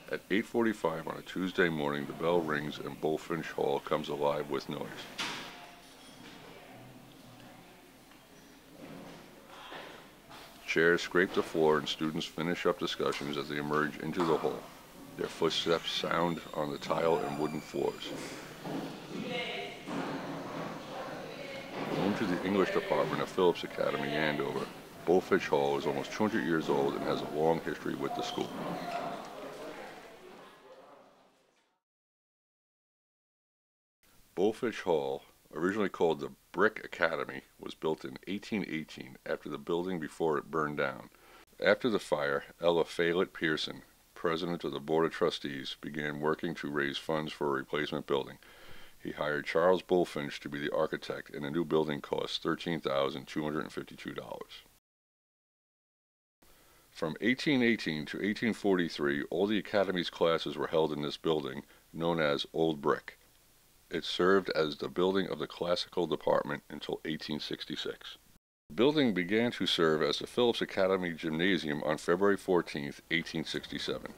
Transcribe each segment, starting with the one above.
At 8:45 on a Tuesday morning, the bell rings and Bulfinch Hall comes alive with noise. Chairs scrape the floor and students finish up discussions as they emerge into the hall. Their footsteps sound on the tile and wooden floors. Home to the English department of Phillips Academy, Andover, Bulfinch Hall is almost 200 years old and has a long history with the school. Bulfinch Hall, originally called the Brick Academy, was built in 1818 after the building before it burned down. After the fire, Ella Faylett Pearson, president of the Board of Trustees, began working to raise funds for a replacement building. He hired Charles Bulfinch to be the architect, and the new building cost $13,252. From 1818 to 1843, all the Academy's classes were held in this building, known as Old Brick. It served as the building of the classical department until 1866. The building began to serve as the Phillips Academy Gymnasium on February 14, 1867.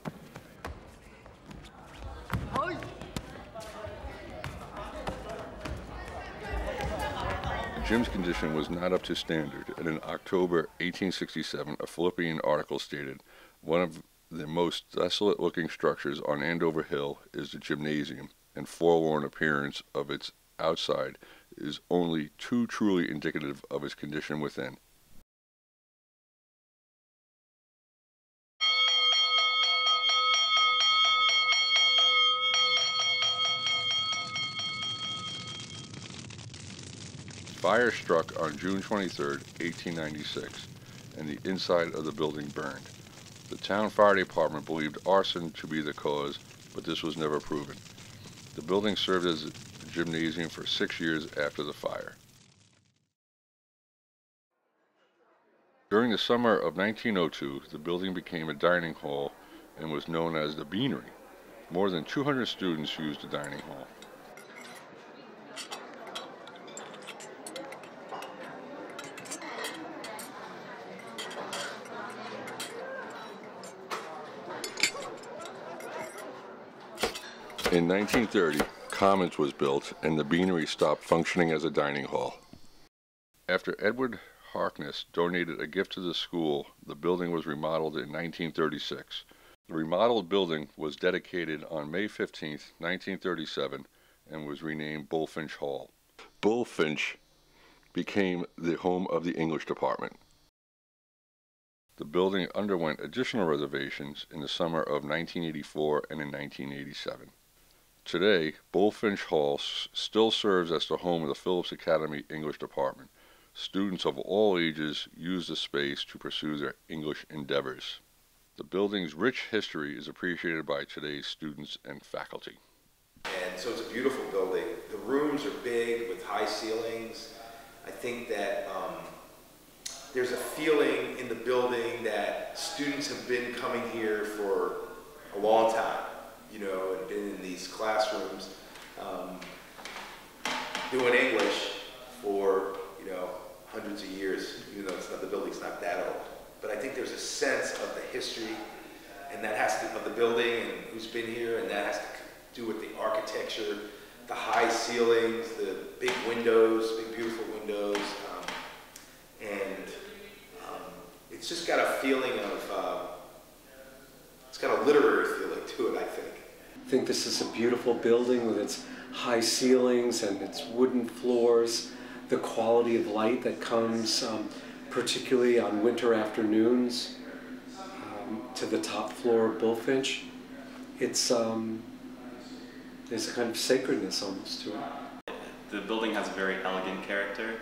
The gym's condition was not up to standard, and in October 1867, a Philippian article stated, "One of the most desolate-looking structures on Andover Hill is the gymnasium, and forlorn appearance of its outside is only too truly indicative of its condition within." Fire struck on June 23, 1896, and the inside of the building burned. The town fire department believed arson to be the cause, but this was never proven. The building served as a gymnasium for 6 years after the fire. During the summer of 1902, the building became a dining hall and was known as the Beanery. More than 200 students used the dining hall. In 1930, Commons was built and the Beanery stopped functioning as a dining hall. After Edward Harkness donated a gift to the school, the building was remodeled in 1936. The remodeled building was dedicated on May 15, 1937, and was renamed Bulfinch Hall. Bulfinch became the home of the English department. The building underwent additional renovations in the summer of 1984 and in 1987. Today, Bulfinch Hall still serves as the home of the Phillips Academy English department. Students of all ages use the space to pursue their English endeavors. The building's rich history is appreciated by today's students and faculty. And so it's a beautiful building. The rooms are big with high ceilings. I think that there's a feeling in the building that students have been coming here for a long time, you know, and been in these classrooms doing English for, you know, hundreds of years, even though the building's not that old. But I think there's a sense of the history, and that has to, of the building and who's been here, and that has to do with the architecture, the high ceilings, the big windows, big beautiful windows, and it's just got a feeling of, it's got a literary feeling to it, I think. I think this is a beautiful building with its high ceilings and its wooden floors, the quality of light that comes particularly on winter afternoons to the top floor of Bulfinch. It's there's a kind of sacredness almost to it. The building has a very elegant character.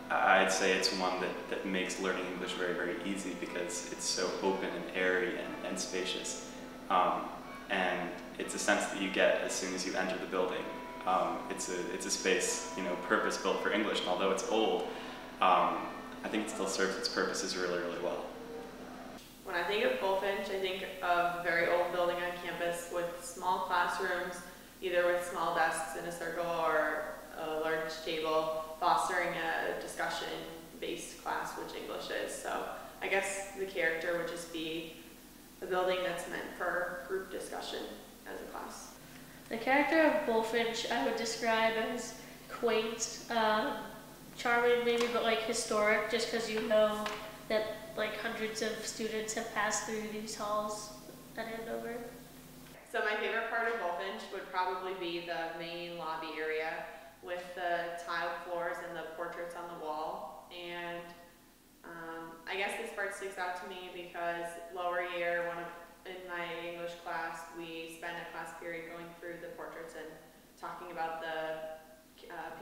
I'd say it's one that makes learning English very, very easy because it's so open and airy and spacious. And it's a sense that you get as soon as you enter the building. It's a space, you know, purpose-built for English, and although it's old, I think it still serves its purposes really, really well. When I think of Bulfinch, I think of a very old building on campus with small classrooms, either with small desks in a circle or a large table, fostering a discussion-based class, which English is. So I guess the character would just be a building that's meant for group discussion as a class. The character of Bulfinch I would describe as quaint, charming maybe, but like historic, just because you know that like hundreds of students have passed through these halls at Andover. So my favorite part of Bulfinch would probably be the main lobby area with the tiled floors and the portraits on the wall. And I guess this part sticks out to me because lower year, in my English class, we spent a class period going through the portraits and talking about the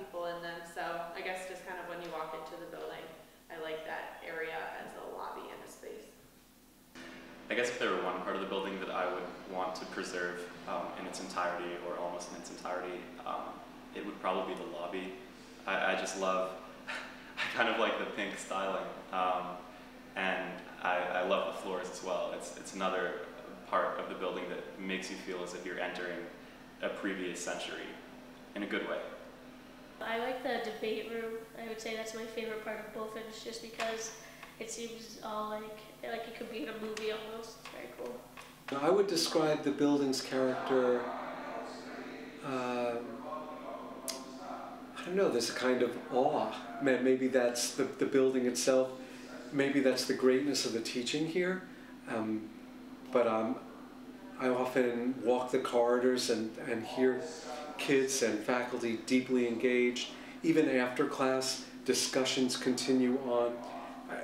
people in them. So I guess just kind of when you walk into the building, I like that area as a lobby and a space. I guess if there were one part of the building that I would want to preserve in its entirety, or almost in its entirety, it would probably be the lobby. I just love, I kind of like the pink styling, and I love the floors as well. It's another part of the building that makes you feel as if you're entering a previous century in a good way. I like the debate room. I would say that's my favorite part of Bulfinch, just because it seems all like it could be in a movie almost. It's very cool. I would describe the building's character, I don't know, there's a kind of awe. Maybe that's the building itself, maybe that's the greatness of the teaching here, but I often walk the corridors and hear kids and faculty deeply engaged. Even after class, discussions continue on.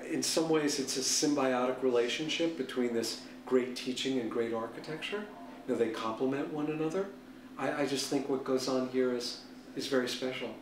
In some ways, it's a symbiotic relationship between this great teaching and great architecture. You know, they complement one another. I just think what goes on here is very special.